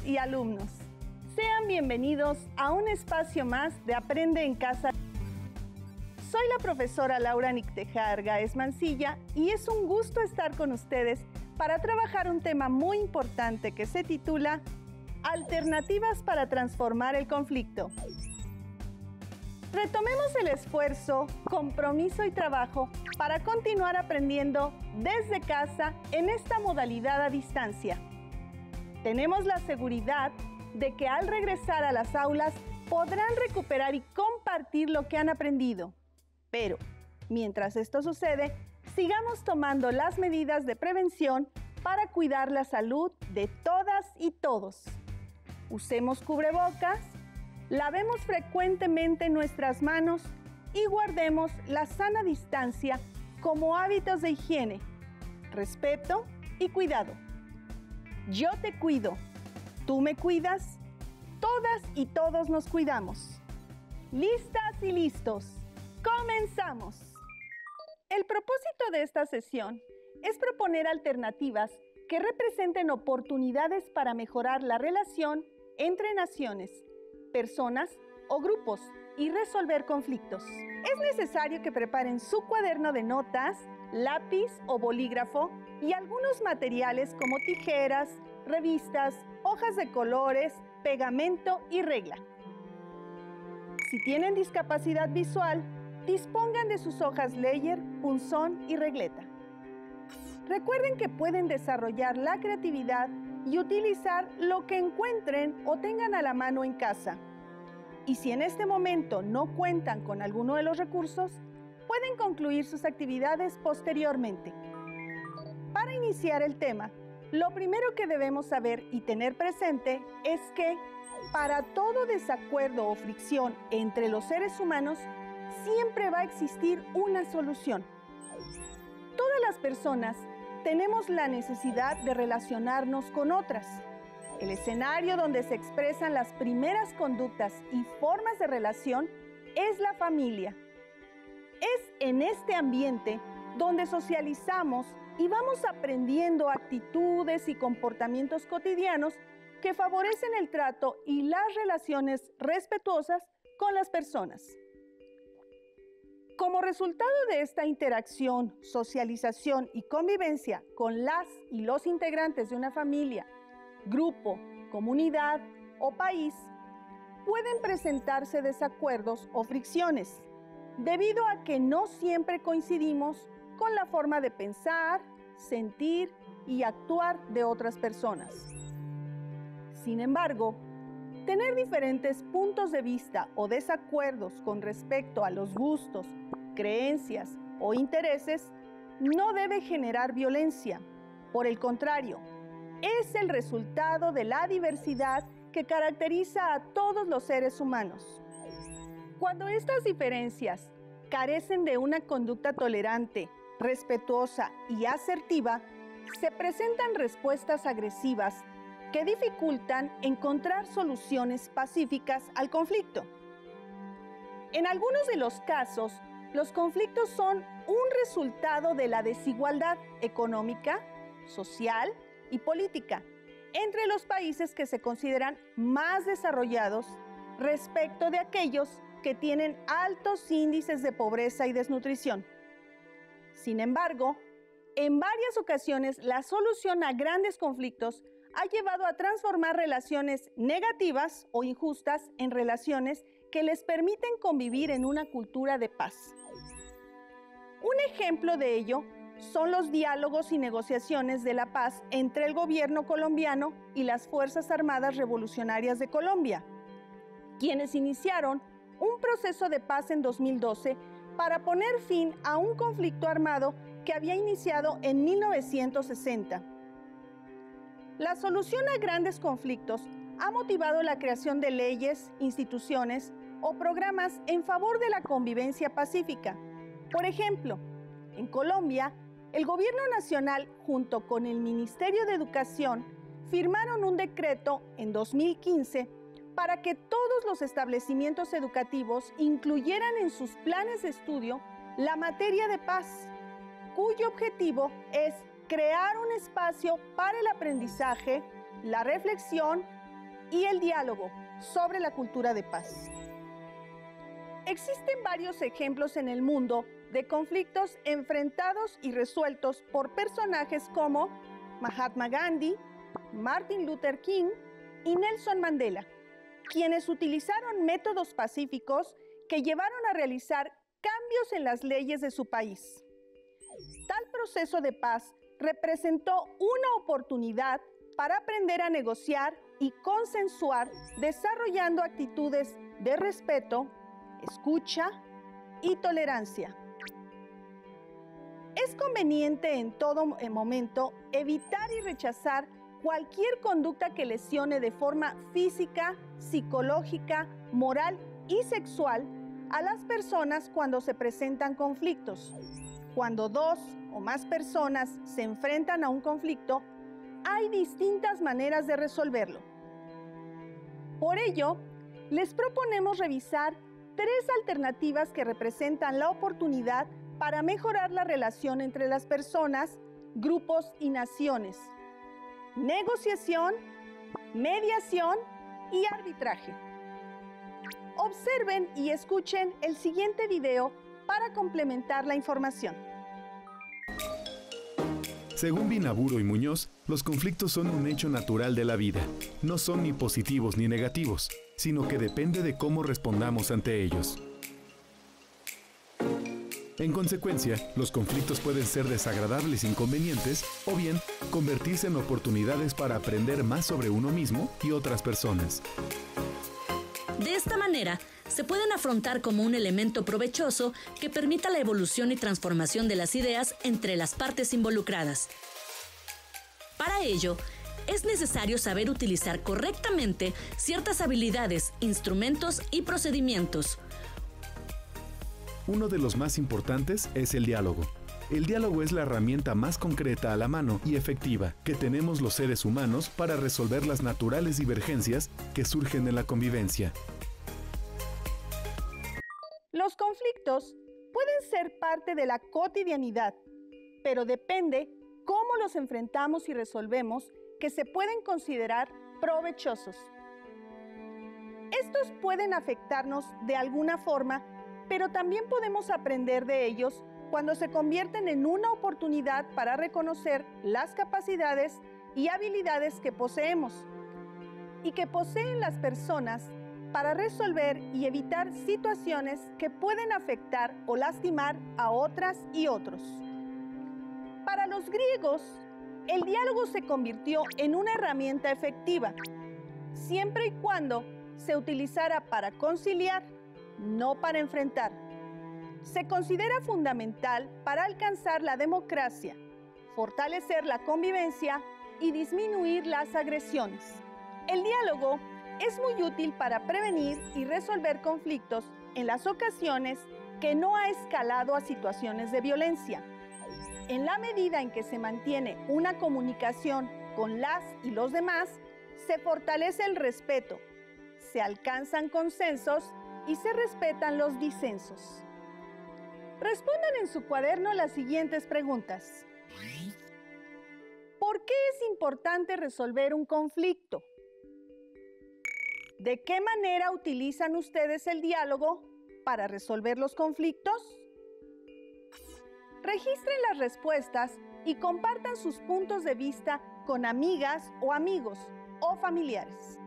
y alumnos. Sean bienvenidos a un espacio más de Aprende en Casa. Soy la profesora Laura Nictejar Gáez Mancilla y es un gusto estar con ustedes para trabajar un tema muy importante que se titula Alternativas para transformar el conflicto. Retomemos el esfuerzo, compromiso y trabajo para continuar aprendiendo desde casa en esta modalidad a distancia. Tenemos la seguridad de que al regresar a las aulas podrán recuperar y compartir lo que han aprendido. Pero, mientras esto sucede, sigamos tomando las medidas de prevención para cuidar la salud de todas y todos. Usemos cubrebocas, lavemos frecuentemente nuestras manos y guardemos la sana distancia como hábitos de higiene, respeto y cuidado. Yo te cuido, tú me cuidas, todas y todos nos cuidamos. ¿Listas y listos? ¡Comenzamos! El propósito de esta sesión es proponer alternativas que representen oportunidades para mejorar la relación entre naciones, personas o grupos y resolver conflictos. Es necesario que preparen su cuaderno de notas, lápiz o bolígrafo y algunos materiales como tijeras, revistas, hojas de colores, pegamento y regla. Si tienen discapacidad visual, dispongan de sus hojas Leyer, punzón y regleta. Recuerden que pueden desarrollar la creatividad y utilizar lo que encuentren o tengan a la mano en casa. Y si en este momento no cuentan con alguno de los recursos, pueden concluir sus actividades posteriormente. Para iniciar el tema, lo primero que debemos saber y tener presente es que para todo desacuerdo o fricción entre los seres humanos, siempre va a existir una solución. Todas las personas tenemos la necesidad de relacionarnos con otras. El escenario donde se expresan las primeras conductas y formas de relación es la familia. Es en este ambiente donde socializamos y vamos aprendiendo actitudes y comportamientos cotidianos que favorecen el trato y las relaciones respetuosas con las personas. Como resultado de esta interacción, socialización y convivencia con las y los integrantes de una familia, grupo, comunidad o país, pueden presentarse desacuerdos o fricciones, debido a que no siempre coincidimos con la forma de pensar, sentir y actuar de otras personas. Sin embargo, tener diferentes puntos de vista o desacuerdos con respecto a los gustos, creencias o intereses no debe generar violencia. Por el contrario, es el resultado de la diversidad que caracteriza a todos los seres humanos. Cuando estas diferencias carecen de una conducta tolerante, respetuosa y asertiva, se presentan respuestas agresivas que dificultan encontrar soluciones pacíficas al conflicto. En algunos de los casos, los conflictos son un resultado de la desigualdad económica, social y política entre los países que se consideran más desarrollados respecto de aquellos que tienen altos índices de pobreza y desnutrición. Sin embargo, en varias ocasiones la solución a grandes conflictos ha llevado a transformar relaciones negativas o injustas en relaciones que les permiten convivir en una cultura de paz. Un ejemplo de ello son los diálogos y negociaciones de la paz entre el gobierno colombiano y las Fuerzas Armadas Revolucionarias de Colombia, quienes iniciaron un proceso de paz en 2012 para poner fin a un conflicto armado que había iniciado en 1960. La solución a grandes conflictos ha motivado la creación de leyes, instituciones o programas en favor de la convivencia pacífica. Por ejemplo, en Colombia, el Gobierno Nacional, junto con el Ministerio de Educación, firmaron un decreto en 2015 para que todos los establecimientos educativos incluyeran en sus planes de estudio la materia de paz, cuyo objetivo es crear un espacio para el aprendizaje, la reflexión y el diálogo sobre la cultura de paz. Existen varios ejemplos en el mundo de conflictos enfrentados y resueltos por personajes como Mahatma Gandhi, Martin Luther King y Nelson Mandela, quienes utilizaron métodos pacíficos que llevaron a realizar cambios en las leyes de su país. Tal proceso de paz representó una oportunidad para aprender a negociar y consensuar, desarrollando actitudes de respeto, escucha y tolerancia. Es conveniente en todo momento evitar y rechazar cualquier conducta que lesione de forma física, psicológica, moral y sexual a las personas cuando se presentan conflictos. Cuando dos o más personas se enfrentan a un conflicto, hay distintas maneras de resolverlo. Por ello, les proponemos revisar 3 alternativas que representan la oportunidad para mejorar la relación entre las personas, grupos y naciones: negociación, mediación y arbitraje. Observen y escuchen el siguiente video para complementar la información. Según Binaburo y Muñoz, los conflictos son un hecho natural de la vida. No son ni positivos ni negativos, sino que depende de cómo respondamos ante ellos. En consecuencia, los conflictos pueden ser desagradables e inconvenientes, o bien convertirse en oportunidades para aprender más sobre uno mismo y otras personas. De esta manera, se pueden afrontar como un elemento provechoso que permita la evolución y transformación de las ideas entre las partes involucradas. Para ello, es necesario saber utilizar correctamente ciertas habilidades, instrumentos y procedimientos. Uno de los más importantes es el diálogo. El diálogo es la herramienta más concreta a la mano y efectiva que tenemos los seres humanos para resolver las naturales divergencias que surgen en la convivencia. Los conflictos pueden ser parte de la cotidianidad, pero depende cómo los enfrentamos y resolvemos, que se pueden considerar provechosos. Estos pueden afectarnos de alguna forma, pero también podemos aprender de ellos cuando se convierten en una oportunidad para reconocer las capacidades y habilidades que poseemos y que poseen las personas para resolver y evitar situaciones que pueden afectar o lastimar a otras y otros. Para los griegos, el diálogo se convirtió en una herramienta efectiva, siempre y cuando se utilizara para conciliar, no para enfrentar. Se considera fundamental para alcanzar la democracia, fortalecer la convivencia y disminuir las agresiones. El diálogo es muy útil para prevenir y resolver conflictos en las ocasiones que no ha escalado a situaciones de violencia. En la medida en que se mantiene una comunicación con las y los demás, se fortalece el respeto, se alcanzan consensos y se respetan los disensos. Respondan en su cuaderno las siguientes preguntas. ¿Por qué es importante resolver un conflicto? ¿De qué manera utilizan ustedes el diálogo para resolver los conflictos? Registren las respuestas y compartan sus puntos de vista con amigas o amigos o familiares.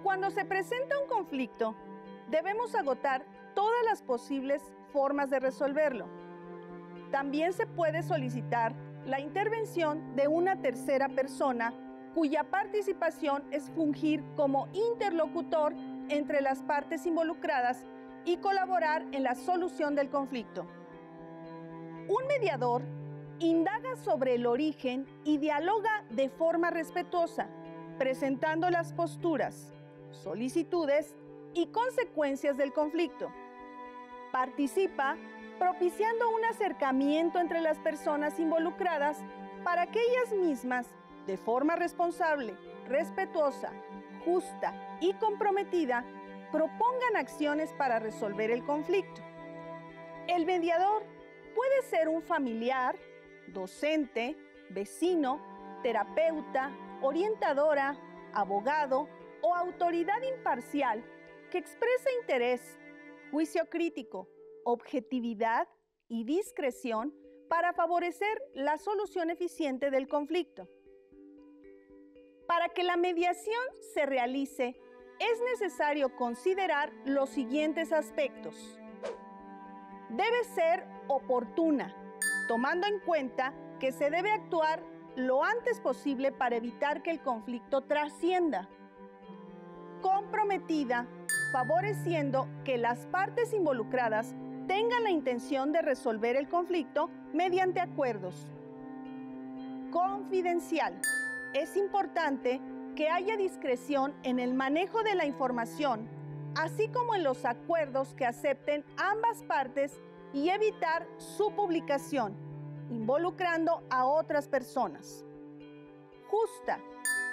Cuando se presenta un conflicto, debemos agotar todas las posibles formas de resolverlo. También se puede solicitar la intervención de una tercera persona cuya participación es fungir como interlocutor entre las partes involucradas y colaborar en la solución del conflicto. Un mediador indaga sobre el origen y dialoga de forma respetuosa, presentando las posturas, solicitudes y consecuencias del conflicto. Participa propiciando un acercamiento entre las personas involucradas para que ellas mismas, de forma responsable, respetuosa, justa y comprometida, propongan acciones para resolver el conflicto. El mediador puede ser un familiar, docente, vecino, terapeuta, orientadora, abogado o autoridad imparcial que exprese interés, juicio crítico, objetividad y discreción para favorecer la solución eficiente del conflicto. Para que la mediación se realice, es necesario considerar los siguientes aspectos. Debe ser oportuna, tomando en cuenta que se debe actuar lo antes posible para evitar que el conflicto trascienda. Comprometida, favoreciendo que las partes involucradas tengan la intención de resolver el conflicto mediante acuerdos. Confidencial. Es importante que haya discreción en el manejo de la información, así como en los acuerdos que acepten ambas partes y evitar su publicación, involucrando a otras personas. Justa,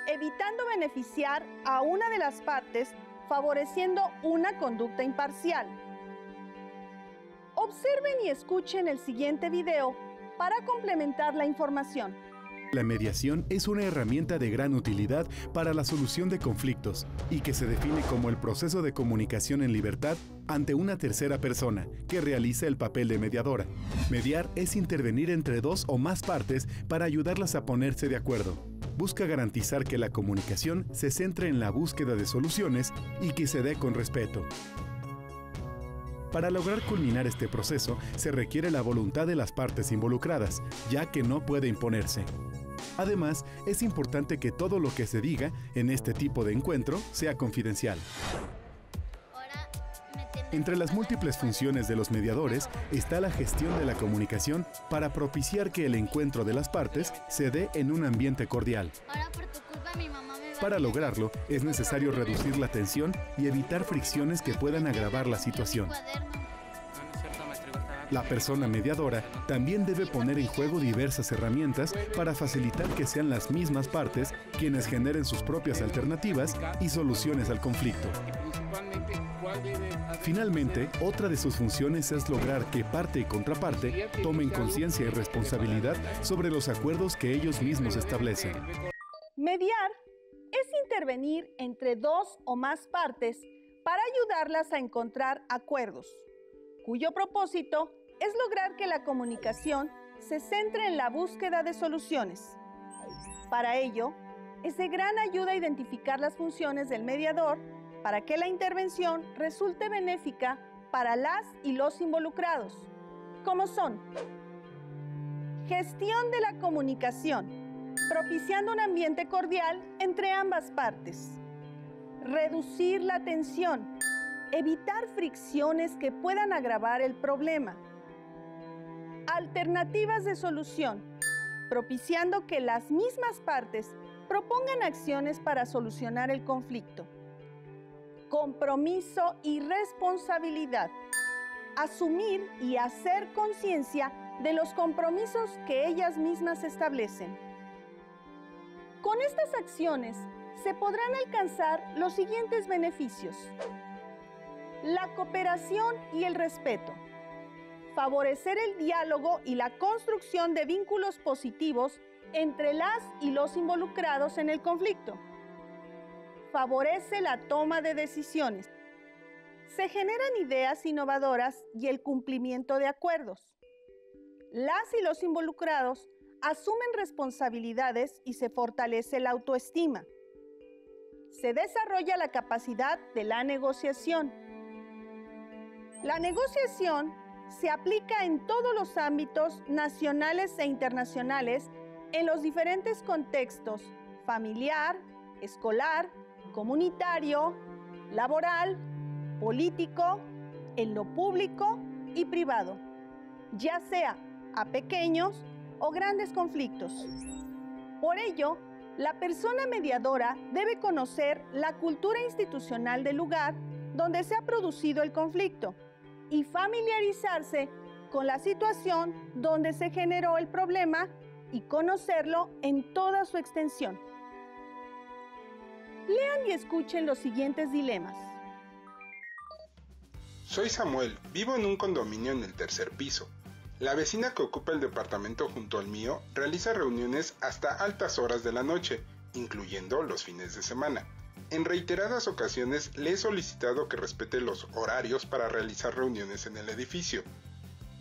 evitando beneficiar a una de las partes, favoreciendo una conducta imparcial. Observen y escuchen el siguiente video para complementar la información. La mediación es una herramienta de gran utilidad para la solución de conflictos y que se define como el proceso de comunicación en libertad ante una tercera persona que realiza el papel de mediadora. Mediar es intervenir entre dos o más partes para ayudarlas a ponerse de acuerdo. Busca garantizar que la comunicación se centre en la búsqueda de soluciones y que se dé con respeto. Para lograr culminar este proceso, se requiere la voluntad de las partes involucradas, ya que no puede imponerse. Además, es importante que todo lo que se diga en este tipo de encuentro sea confidencial. Entre las múltiples funciones de los mediadores está la gestión de la comunicación para propiciar que el encuentro de las partes se dé en un ambiente cordial. Para lograrlo, es necesario reducir la tensión y evitar fricciones que puedan agravar la situación. La persona mediadora también debe poner en juego diversas herramientas para facilitar que sean las mismas partes quienes generen sus propias alternativas y soluciones al conflicto. Finalmente, otra de sus funciones es lograr que parte y contraparte tomen conciencia y responsabilidad sobre los acuerdos que ellos mismos establecen. Mediar es intervenir entre dos o más partes para ayudarlas a encontrar acuerdos, cuyo propósito es lograr que la comunicación se centre en la búsqueda de soluciones. Para ello, es de gran ayuda identificar las funciones del mediador para que la intervención resulte benéfica para las y los involucrados, como son: gestión de la comunicación, propiciando un ambiente cordial entre ambas partes; reducir la tensión, evitar fricciones que puedan agravar el problema; alternativas de solución, propiciando que las mismas partes propongan acciones para solucionar el conflicto; compromiso y responsabilidad, asumir y hacer conciencia de los compromisos que ellas mismas establecen. Con estas acciones se podrán alcanzar los siguientes beneficios: la cooperación y el respeto, favorecer el diálogo y la construcción de vínculos positivos entre las y los involucrados en el conflicto, favorece la toma de decisiones, se generan ideas innovadoras y el cumplimiento de acuerdos. Las y los involucrados asumen responsabilidades y se fortalece la autoestima. Se desarrolla la capacidad de la negociación. La negociación se aplica en todos los ámbitos nacionales e internacionales en los diferentes contextos: familiar, escolar, comunitario, laboral, político, en lo público y privado, ya sea a pequeños o grandes conflictos. Por ello, la persona mediadora debe conocer la cultura institucional del lugar donde se ha producido el conflicto y familiarizarse con la situación donde se generó el problema y conocerlo en toda su extensión. Lean y escuchen los siguientes dilemas. Soy Samuel, vivo en un condominio en el tercer piso. La vecina que ocupa el departamento junto al mío realiza reuniones hasta altas horas de la noche, incluyendo los fines de semana. En reiteradas ocasiones le he solicitado que respete los horarios para realizar reuniones en el edificio,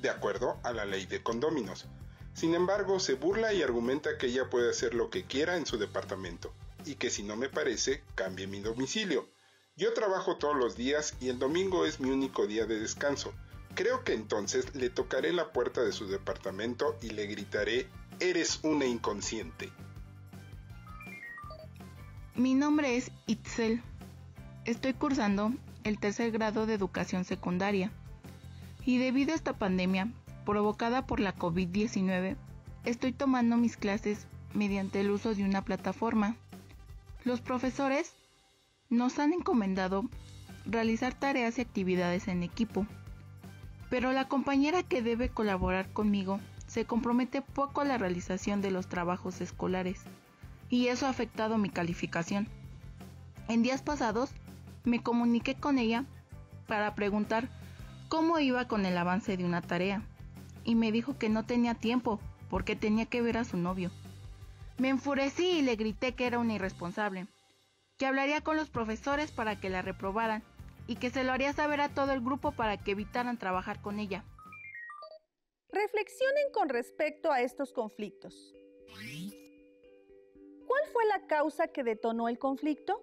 de acuerdo a la ley de condóminos. Sin embargo, se burla y argumenta que ella puede hacer lo que quiera en su departamento, y que si no me parece, cambie mi domicilio. Yo trabajo todos los días y el domingo es mi único día de descanso. Creo que entonces le tocaré la puerta de su departamento y le gritaré: «Eres una inconsciente». Mi nombre es Itzel. Estoy cursando el tercer grado de educación secundaria. Y debido a esta pandemia, provocada por la COVID-19, estoy tomando mis clases mediante el uso de una plataforma. Los profesores nos han encomendado realizar tareas y actividades en equipo, pero la compañera que debe colaborar conmigo se compromete poco a la realización de los trabajos escolares, y eso ha afectado mi calificación. En días pasados me comuniqué con ella para preguntar cómo iba con el avance de una tarea, y me dijo que no tenía tiempo porque tenía que ver a su novio. Me enfurecí y le grité que era una irresponsable, que hablaría con los profesores para que la reprobaran y que se lo haría saber a todo el grupo para que evitaran trabajar con ella. Reflexionen con respecto a estos conflictos. ¿Cuál fue la causa que detonó el conflicto?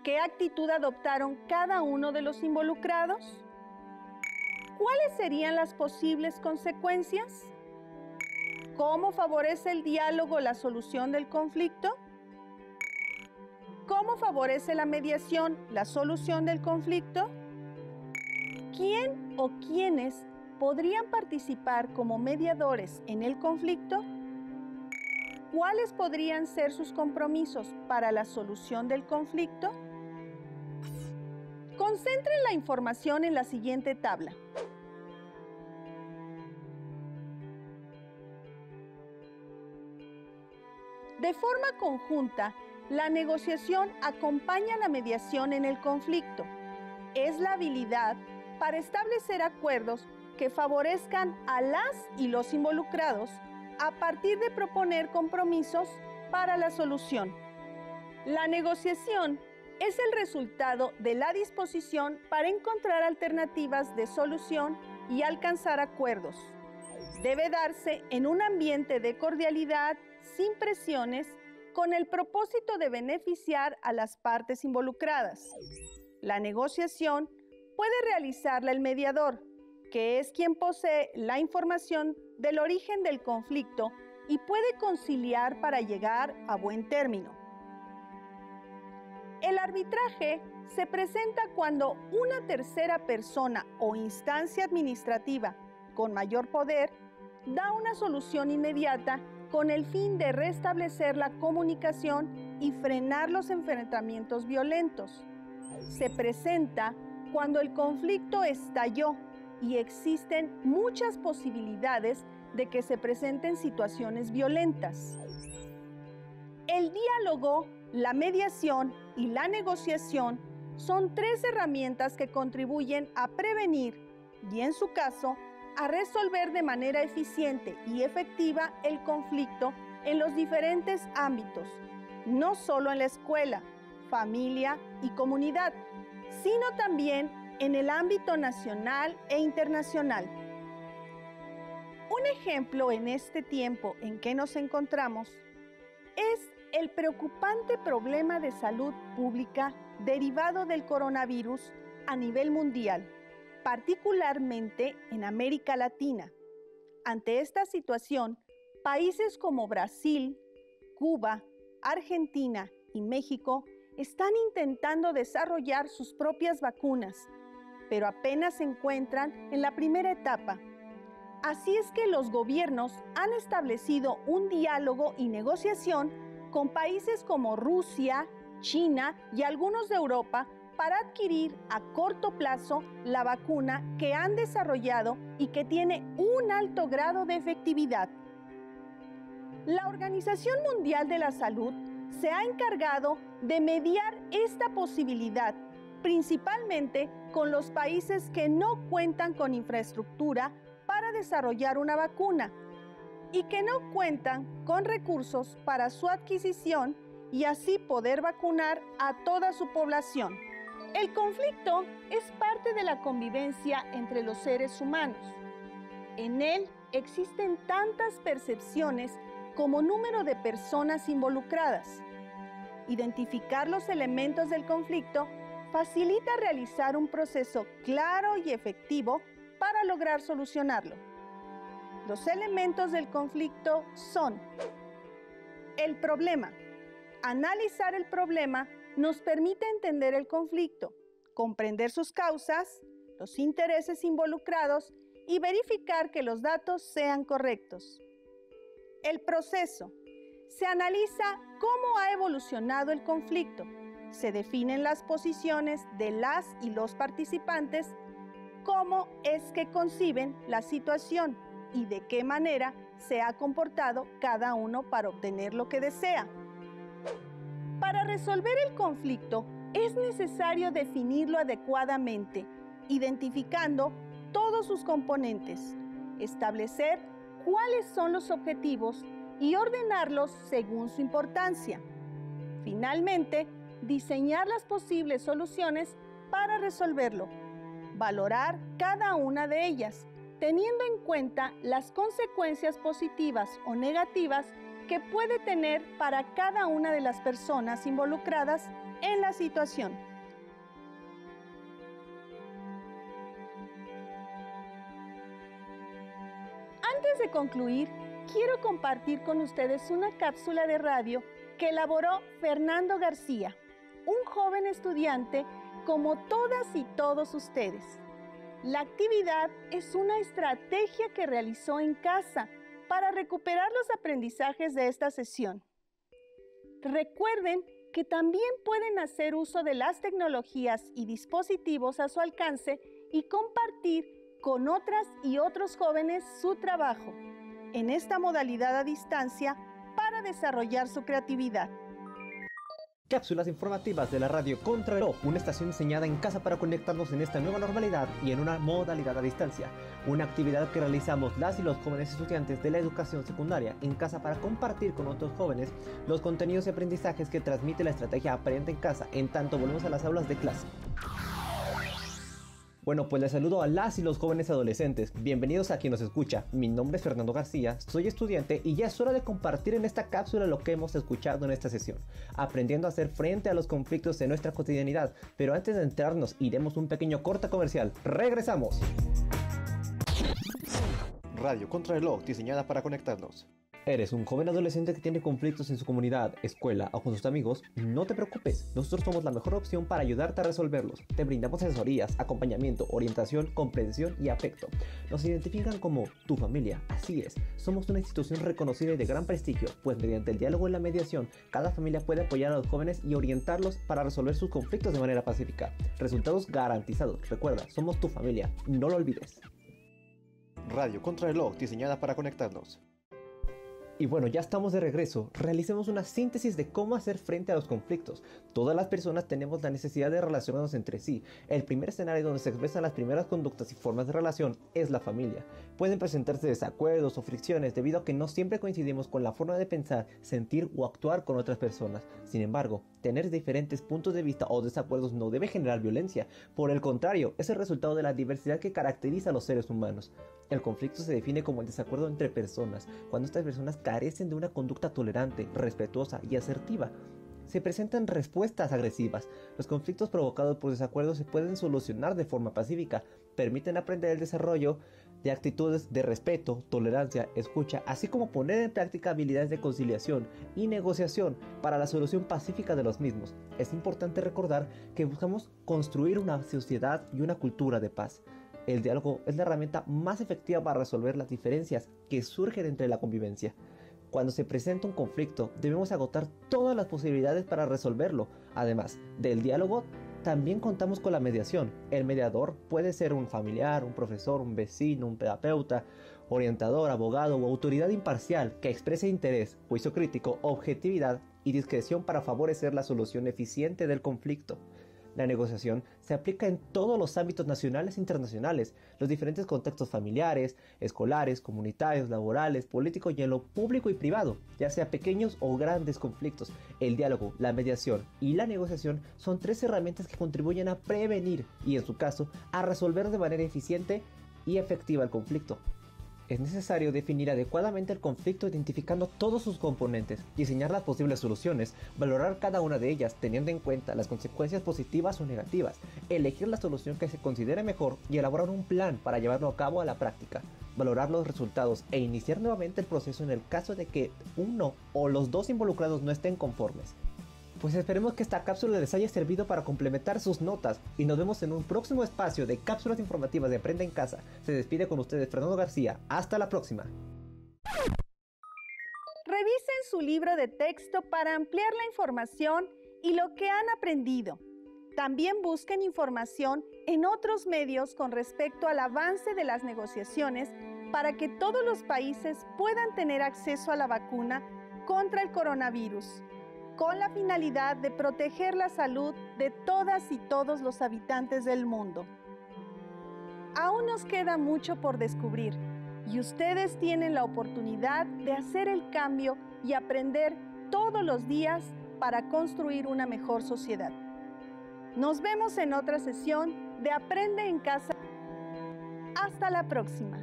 ¿Qué actitud adoptaron cada uno de los involucrados? ¿Cuáles serían las posibles consecuencias? ¿Cómo favorece el diálogo la solución del conflicto? ¿Cómo favorece la mediación la solución del conflicto? ¿Quién o quiénes podrían participar como mediadores en el conflicto? ¿Cuáles podrían ser sus compromisos para la solución del conflicto? Concentren la información en la siguiente tabla. De forma conjunta, la negociación acompaña a la mediación en el conflicto. Es la habilidad para establecer acuerdos que favorezcan a las y los involucrados a partir de proponer compromisos para la solución. La negociación es el resultado de la disposición para encontrar alternativas de solución y alcanzar acuerdos. Debe darse en un ambiente de cordialidad, sin presiones, con el propósito de beneficiar a las partes involucradas. La negociación puede realizarla el mediador, que es quien posee la información del origen del conflicto y puede conciliar para llegar a buen término. El arbitraje se presenta cuando una tercera persona o instancia administrativa con mayor poder da una solución inmediata con el fin de restablecer la comunicación y frenar los enfrentamientos violentos. Se presenta cuando el conflicto estalló y existen muchas posibilidades de que se presenten situaciones violentas. El diálogo, la mediación y la negociación son tres herramientas que contribuyen a prevenir y, en su caso, a resolver de manera eficiente y efectiva el conflicto en los diferentes ámbitos, no solo en la escuela, familia y comunidad, sino también en el ámbito nacional e internacional. Un ejemplo en este tiempo en que nos encontramos es el preocupante problema de salud pública derivado del coronavirus a nivel mundial, particularmente en América Latina. Ante esta situación, países como Brasil, Cuba, Argentina y México están intentando desarrollar sus propias vacunas, pero apenas se encuentran en la primera etapa. Así es que los gobiernos han establecido un diálogo y negociación con países como Rusia, China y algunos de Europa para adquirir a corto plazo la vacuna que han desarrollado y que tiene un alto grado de efectividad. La Organización Mundial de la Salud se ha encargado de mediar esta posibilidad, principalmente con los países que no cuentan con infraestructura para desarrollar una vacuna, y que no cuentan con recursos para su adquisición y así poder vacunar a toda su población. El conflicto es parte de la convivencia entre los seres humanos. En él existen tantas percepciones como número de personas involucradas. Identificar los elementos del conflicto facilita realizar un proceso claro y efectivo para lograr solucionarlo. Los elementos del conflicto son el problema. Analizar el problema nos permite entender el conflicto, comprender sus causas, los intereses involucrados y verificar que los datos sean correctos. El proceso. Se analiza cómo ha evolucionado el conflicto. Se definen las posiciones de las y los participantes, cómo es que conciben la situación y de qué manera se ha comportado cada uno para obtener lo que desea. Para resolver el conflicto es necesario definirlo adecuadamente, identificando todos sus componentes, establecer cuáles son los objetivos y ordenarlos según su importancia. Finalmente, diseñar las posibles soluciones para resolverlo. Valorar cada una de ellas, teniendo en cuenta las consecuencias positivas o negativas que puede tener para cada una de las personas involucradas en la situación. Antes de concluir, quiero compartir con ustedes una cápsula de radio que elaboró Fernando García, un joven estudiante como todas y todos ustedes. La actividad es una estrategia que realizó en casa para recuperar los aprendizajes de esta sesión. Recuerden que también pueden hacer uso de las tecnologías y dispositivos a su alcance y compartir con otras y otros jóvenes su trabajo en esta modalidad a distancia para desarrollar su creatividad. Cápsulas informativas de la radio Contrarreloj, una estación diseñada en casa para conectarnos en esta nueva normalidad y en una modalidad a distancia. Una actividad que realizamos las y los jóvenes estudiantes de la educación secundaria en casa para compartir con otros jóvenes los contenidos y aprendizajes que transmite la estrategia Aprende en Casa en tanto volvemos a las aulas de clase. Bueno, pues les saludo a las y los jóvenes adolescentes. Bienvenidos a quien nos escucha. Mi nombre es Fernando García, soy estudiante y ya es hora de compartir en esta cápsula lo que hemos escuchado en esta sesión, aprendiendo a hacer frente a los conflictos de nuestra cotidianidad. Pero antes de entrarnos, iremos un pequeño corte comercial. ¡Regresamos! Radio Contrarreloj, diseñada para conectarnos. ¿Eres un joven adolescente que tiene conflictos en su comunidad, escuela o con sus amigos? No te preocupes, nosotros somos la mejor opción para ayudarte a resolverlos. Te brindamos asesorías, acompañamiento, orientación, comprensión y afecto. Nos identifican como tu familia, así es. Somos una institución reconocida y de gran prestigio, pues mediante el diálogo y la mediación, cada familia puede apoyar a los jóvenes y orientarlos para resolver sus conflictos de manera pacífica. Resultados garantizados. Recuerda, somos tu familia, no lo olvides. Radio Contrarreloj, diseñada para conectarnos. Y bueno, ya estamos de regreso. Realicemos una síntesis de cómo hacer frente a los conflictos. Todas las personas tenemos la necesidad de relacionarnos entre sí. El primer escenario donde se expresan las primeras conductas y formas de relación es la familia. Pueden presentarse desacuerdos o fricciones debido a que no siempre coincidimos con la forma de pensar, sentir o actuar con otras personas. Sin embargo, tener diferentes puntos de vista o desacuerdos no debe generar violencia. Por el contrario, es el resultado de la diversidad que caracteriza a los seres humanos. El conflicto se define como el desacuerdo entre personas, cuando estas personas carecen de una conducta tolerante, respetuosa y asertiva. Se presentan respuestas agresivas. Los conflictos provocados por desacuerdos se pueden solucionar de forma pacífica, permiten aprender el desarrollo de actitudes de respeto, tolerancia, escucha, así como poner en práctica habilidades de conciliación y negociación para la solución pacífica de los mismos. Es importante recordar que buscamos construir una sociedad y una cultura de paz. El diálogo es la herramienta más efectiva para resolver las diferencias que surgen entre la convivencia. Cuando se presenta un conflicto, debemos agotar todas las posibilidades para resolverlo. Además del diálogo, también contamos con la mediación. El mediador puede ser un familiar, un profesor, un vecino, un terapeuta, orientador, abogado o autoridad imparcial que exprese interés, juicio crítico, objetividad y discreción para favorecer la solución eficiente del conflicto. La negociación se aplica en todos los ámbitos nacionales e internacionales, los diferentes contextos familiares, escolares, comunitarios, laborales, políticos y en lo público y privado, ya sea pequeños o grandes conflictos. El diálogo, la mediación y la negociación son 3 herramientas que contribuyen a prevenir y, en su caso, a resolver de manera eficiente y efectiva el conflicto. Es necesario definir adecuadamente el conflicto identificando todos sus componentes, diseñar las posibles soluciones, valorar cada una de ellas teniendo en cuenta las consecuencias positivas o negativas, elegir la solución que se considere mejor y elaborar un plan para llevarlo a cabo a la práctica, valorar los resultados e iniciar nuevamente el proceso en el caso de que uno o los dos involucrados no estén conformes. Pues esperemos que esta cápsula les haya servido para complementar sus notas y nos vemos en un próximo espacio de cápsulas informativas de Aprende en Casa. Se despide con ustedes Fernando García. Hasta la próxima. Revisen su libro de texto para ampliar la información y lo que han aprendido. También busquen información en otros medios con respecto al avance de las negociaciones para que todos los países puedan tener acceso a la vacuna contra el coronavirus, con la finalidad de proteger la salud de todas y todos los habitantes del mundo. Aún nos queda mucho por descubrir y ustedes tienen la oportunidad de hacer el cambio y aprender todos los días para construir una mejor sociedad. Nos vemos en otra sesión de Aprende en Casa. Hasta la próxima.